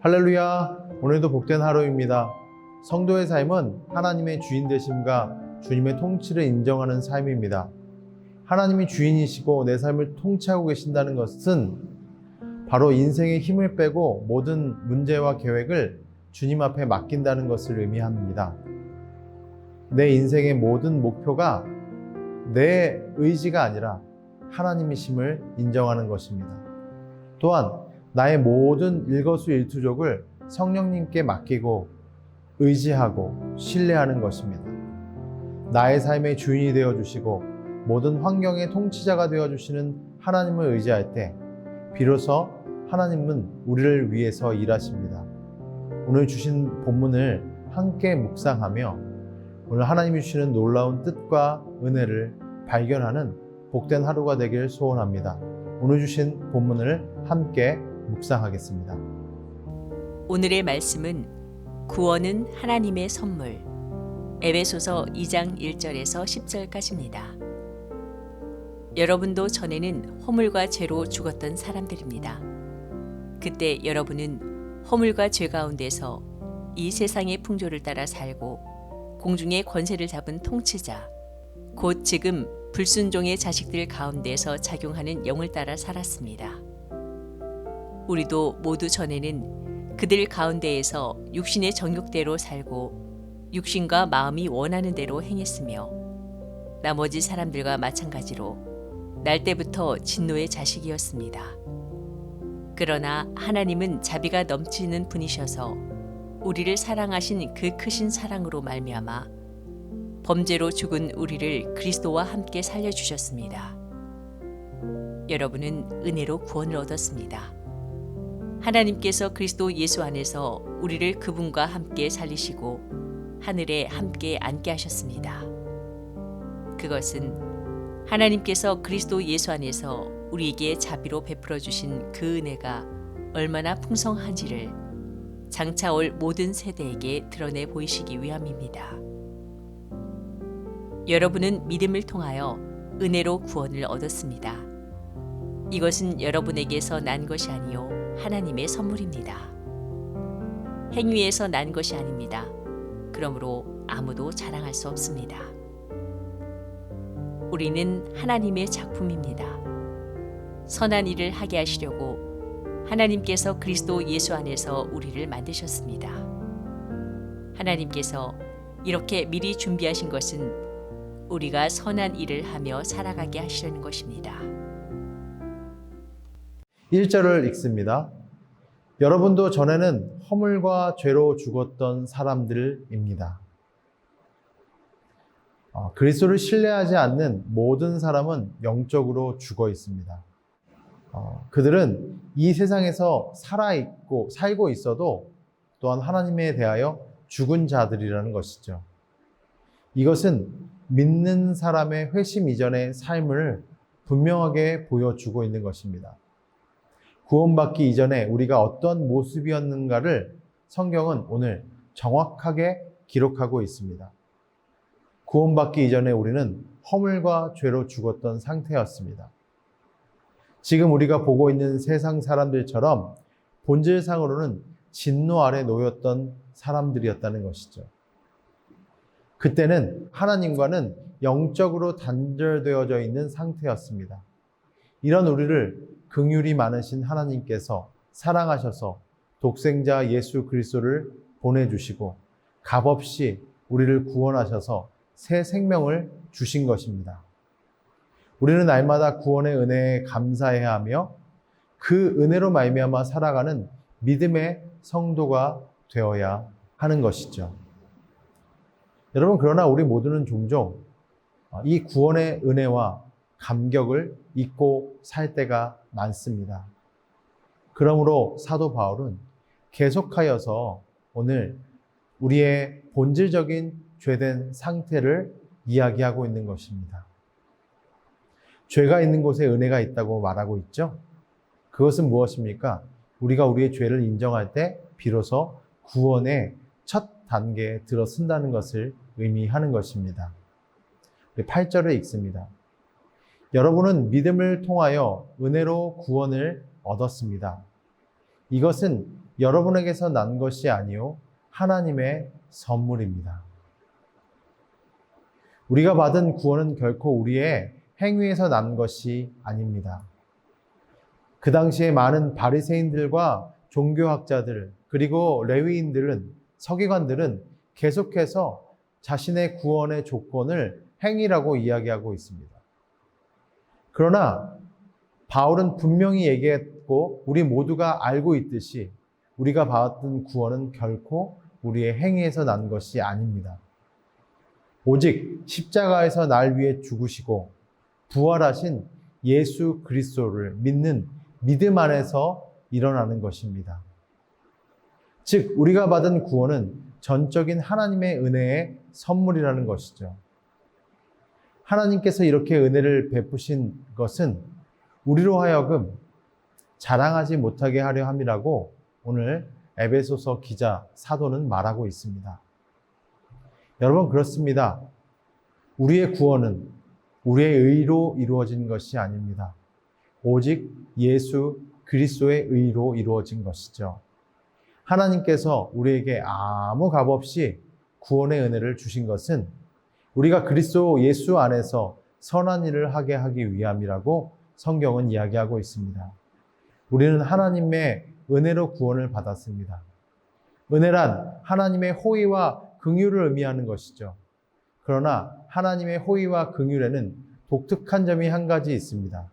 할렐루야! 오늘도 복된 하루입니다. 성도의 삶은 하나님의 주인 되심과 주님의 통치를 인정하는 삶입니다. 하나님이 주인이시고 내 삶을 통치하고 계신다는 것은 바로 인생의 힘을 빼고 모든 문제와 계획을 주님 앞에 맡긴다는 것을 의미합니다. 내 인생의 모든 목표가 내 의지가 아니라 하나님이심을 인정하는 것입니다. 또한 나의 모든 일거수일투족을 성령님께 맡기고 의지하고 신뢰하는 것입니다. 나의 삶의 주인이 되어주시고 모든 환경의 통치자가 되어주시는 하나님을 의지할 때 비로소 하나님은 우리를 위해서 일하십니다. 오늘 주신 본문을 함께 묵상하며 오늘 하나님이 주시는 놀라운 뜻과 은혜를 발견하는 복된 하루가 되길 소원합니다. 오늘 주신 본문을 함께 묵상하겠습니다. 오늘의 말씀은 구원은 하나님의 선물, 에베소서 2장 1절에서 10절까지입니다. 여러분도 전에는 허물과 죄로 죽었던 사람들입니다. 그때 여러분은 허물과 죄 가운데서 이 세상의 풍조를 따라 살고 공중의 권세를 잡은 통치자, 곧 지금 불순종의 자식들 가운데서 작용하는 영을 따라 살았습니다. 우리도 모두 전에는 그들 가운데에서 육신의 정욕대로 살고 육신과 마음이 원하는 대로 행했으며 나머지 사람들과 마찬가지로 날 때부터 진노의 자식이었습니다. 그러나 하나님은 자비가 넘치는 분이셔서 우리를 사랑하신 그 크신 사랑으로 말미암아 범죄로 죽은 우리를 그리스도와 함께 살려주셨습니다. 여러분은 은혜로 구원을 얻었습니다. 하나님께서 그리스도 예수 안에서 우리를 그분과 함께 살리시고 하늘에 함께 앉게 하셨습니다. 그것은 하나님께서 그리스도 예수 안에서 우리에게 자비로 베풀어 주신 그 은혜가 얼마나 풍성한지를 장차 올 모든 세대에게 드러내 보이시기 위함입니다. 여러분은 믿음을 통하여 은혜로 구원을 얻었습니다. 이것은 여러분에게서 난 것이 아니요 하나님의 선물입니다. 행위에서 난 것이 아닙니다. 그러므로 아무도 자랑할 수 없습니다. 우리는 하나님의 작품입니다. 선한 일을 하게 하시려고 하나님께서 그리스도 예수 안에서 우리를 만드셨습니다. 하나님께서 이렇게 미리 준비하신 것은 우리가 선한 일을 하며 살아가게 하시려는 것입니다. 1절을 읽습니다. 여러분도 전에는 허물과 죄로 죽었던 사람들입니다. 그리스도를 신뢰하지 않는 모든 사람은 영적으로 죽어 있습니다. 그들은 이 세상에서 살고 있어도 또한 하나님에 대하여 죽은 자들이라는 것이죠. 이것은 믿는 사람의 회심 이전의 삶을 분명하게 보여주고 있는 것입니다. 구원받기 이전에 우리가 어떤 모습이었는가를 성경은 오늘 정확하게 기록하고 있습니다. 구원받기 이전에 우리는 허물과 죄로 죽었던 상태였습니다. 지금 우리가 보고 있는 세상 사람들처럼 본질상으로는 진노 아래 놓였던 사람들이었다는 것이죠. 그때는 하나님과는 영적으로 단절되어져 있는 상태였습니다. 이런 우리를 긍휼이 많으신 하나님께서 사랑하셔서 독생자 예수 그리스도를 보내주시고 값없이 우리를 구원하셔서 새 생명을 주신 것입니다. 우리는 날마다 구원의 은혜에 감사해야 하며 그 은혜로 말미암아 살아가는 믿음의 성도가 되어야 하는 것이죠. 여러분, 그러나 우리 모두는 종종 이 구원의 은혜와 감격을 잊고 살 때가 많습니다. 그러므로 사도 바울은 계속하여서 오늘 우리의 본질적인 죄된 상태를 이야기하고 있는 것입니다. 죄가 있는 곳에 은혜가 있다고 말하고 있죠? 그것은 무엇입니까? 우리가 우리의 죄를 인정할 때 비로소 구원의 첫 단계에 들어선다는 것을 의미하는 것입니다. 8절을 읽습니다. 여러분은 믿음을 통하여 은혜로 구원을 얻었습니다. 이것은 여러분에게서 난 것이 아니요 하나님의 선물입니다. 우리가 받은 구원은 결코 우리의 행위에서 난 것이 아닙니다. 그 당시에 많은 바리새인들과 종교학자들 그리고 레위인들은 서기관들은 계속해서 자신의 구원의 조건을 행위라고 이야기하고 있습니다. 그러나 바울은 분명히 얘기했고 우리 모두가 알고 있듯이 우리가 받은 구원은 결코 우리의 행위에서 난 것이 아닙니다. 오직 십자가에서 날 위해 죽으시고 부활하신 예수 그리스도를 믿는 믿음 안에서 일어나는 것입니다. 즉 우리가 받은 구원은 전적인 하나님의 은혜의 선물이라는 것이죠. 하나님께서 이렇게 은혜를 베푸신 것은 우리로 하여금 자랑하지 못하게 하려 함이라고 오늘 에베소서 기자 사도는 말하고 있습니다. 여러분 그렇습니다. 우리의 구원은 우리의 의로 이루어진 것이 아닙니다. 오직 예수 그리스도의 의로 이루어진 것이죠. 하나님께서 우리에게 아무 값 없이 구원의 은혜를 주신 것은 우리가 그리스도 예수 안에서 선한 일을 하게 하기 위함이라고 성경은 이야기하고 있습니다. 우리는 하나님의 은혜로 구원을 받았습니다. 은혜란 하나님의 호의와 긍휼을 의미하는 것이죠. 그러나 하나님의 호의와 긍휼에는 독특한 점이 한 가지 있습니다.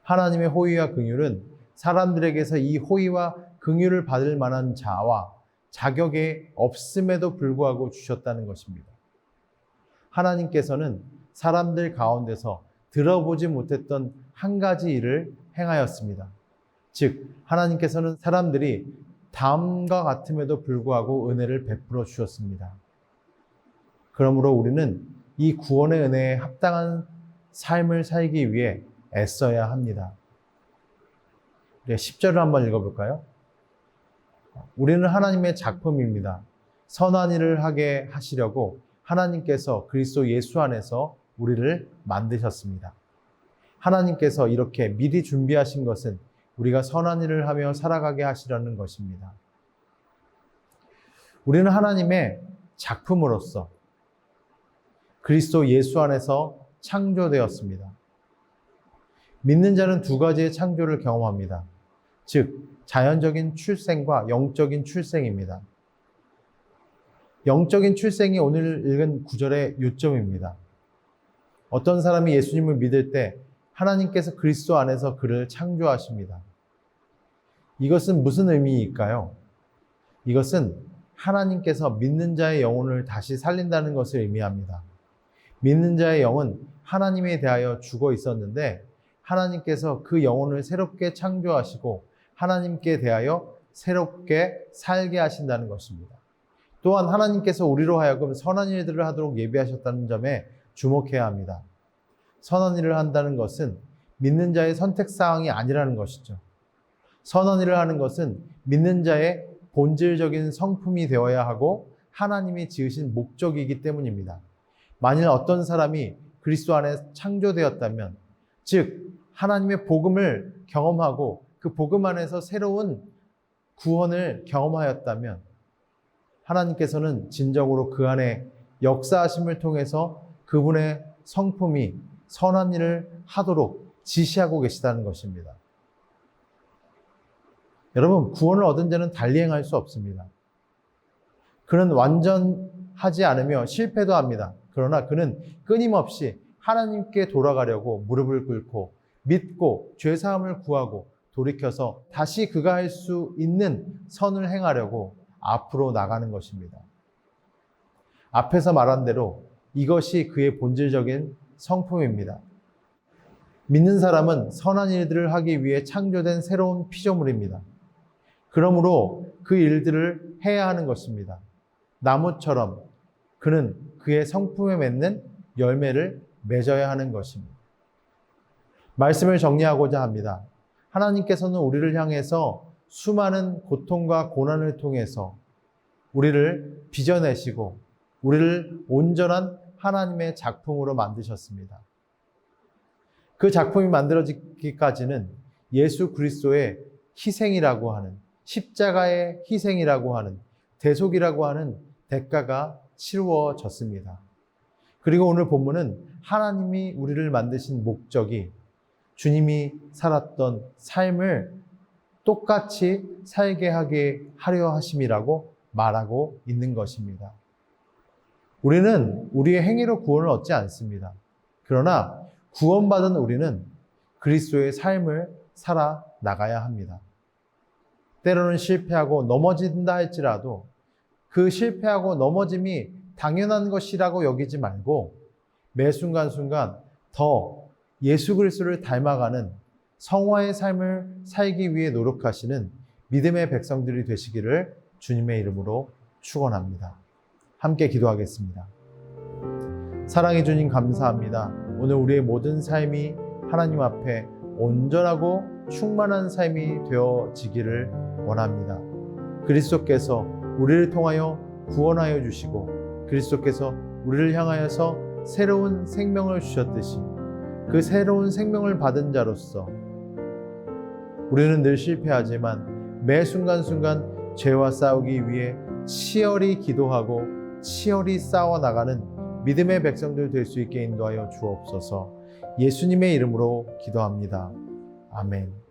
하나님의 호의와 긍휼은 사람들에게서 이 호의와 긍휼을 받을 만한 자와 자격이 없음에도 불구하고 주셨다는 것입니다. 하나님께서는 사람들 가운데서 들어보지 못했던 한 가지 일을 행하였습니다. 즉 하나님께서는 사람들이 다음과 같음에도 불구하고 은혜를 베풀어 주셨습니다. 그러므로 우리는 이 구원의 은혜에 합당한 삶을 살기 위해 애써야 합니다. 10절을 한번 읽어볼까요? 우리는 하나님의 작품입니다. 선한 일을 하게 하시려고 하나님께서 그리스도 예수 안에서 우리를 만드셨습니다. 하나님께서 이렇게 미리 준비하신 것은 우리가 선한 일을 하며 살아가게 하시려는 것입니다. 우리는 하나님의 작품으로서 그리스도 예수 안에서 창조되었습니다. 믿는 자는 두 가지의 창조를 경험합니다. 즉, 자연적인 출생과 영적인 출생입니다. 영적인 출생이 오늘 읽은 구절의 요점입니다. 어떤 사람이 예수님을 믿을 때 하나님께서 그리스도 안에서 그를 창조하십니다. 이것은 무슨 의미일까요? 이것은 하나님께서 믿는 자의 영혼을 다시 살린다는 것을 의미합니다. 믿는 자의 영은 하나님에 대하여 죽어 있었는데 하나님께서 그 영혼을 새롭게 창조하시고 하나님께 대하여 새롭게 살게 하신다는 것입니다. 또한 하나님께서 우리로 하여금 선한 일들을 하도록 예비하셨다는 점에 주목해야 합니다. 선한 일을 한다는 것은 믿는 자의 선택사항이 아니라는 것이죠. 선한 일을 하는 것은 믿는 자의 본질적인 성품이 되어야 하고 하나님이 지으신 목적이기 때문입니다. 만일 어떤 사람이 그리스도 안에 창조되었다면, 즉 하나님의 복음을 경험하고 그 복음 안에서 새로운 구원을 경험하였다면 하나님께서는 진정으로 그 안에 역사하심을 통해서 그분의 성품이 선한 일을 하도록 지시하고 계시다는 것입니다. 여러분, 구원을 얻은 자는 달리 행할 수 없습니다. 그는 완전하지 않으며 실패도 합니다. 그러나 그는 끊임없이 하나님께 돌아가려고 무릎을 꿇고 믿고 죄사함을 구하고 돌이켜서 다시 그가 할 수 있는 선을 행하려고 앞으로 나가는 것입니다. 앞에서 말한 대로 이것이 그의 본질적인 성품입니다. 믿는 사람은 선한 일들을 하기 위해 창조된 새로운 피조물입니다. 그러므로 그 일들을 해야 하는 것입니다. 나무처럼 그는 그의 성품에 맺는 열매를 맺어야 하는 것입니다. 말씀을 정리하고자 합니다. 하나님께서는 우리를 향해서 수많은 고통과 고난을 통해서 우리를 빚어내시고 우리를 온전한 하나님의 작품으로 만드셨습니다. 그 작품이 만들어지기까지는 예수 그리스도의 희생이라고 하는, 십자가의 희생이라고 하는, 대속이라고 하는 대가가 치루어졌습니다. 그리고 오늘 본문은 하나님이 우리를 만드신 목적이 주님이 살았던 삶을 똑같이 살게 하게 하려 하심이라고 말하고 있는 것입니다. 우리는 우리의 행위로 구원을 얻지 않습니다. 그러나 구원받은 우리는 그리스도의 삶을 살아 나가야 합니다. 때로는 실패하고 넘어진다 할지라도 그 실패하고 넘어짐이 당연한 것이라고 여기지 말고 매 순간순간 더 예수 그리스도를 닮아가는 성화의 삶을 살기 위해 노력하시는 믿음의 백성들이 되시기를 주님의 이름으로 축원합니다. 함께 기도하겠습니다. 사랑해 주님 감사합니다. 오늘 우리의 모든 삶이 하나님 앞에 온전하고 충만한 삶이 되어지기를 원합니다. 그리스도께서 우리를 통하여 구원하여 주시고 그리스도께서 우리를 향하여서 새로운 생명을 주셨듯이 그 새로운 생명을 받은 자로서 우리는 늘 실패하지만 매 순간순간 죄와 싸우기 위해 치열히 기도하고 치열히 싸워나가는 믿음의 백성들 될 수 있게 인도하여 주옵소서. 예수님의 이름으로 기도합니다. 아멘.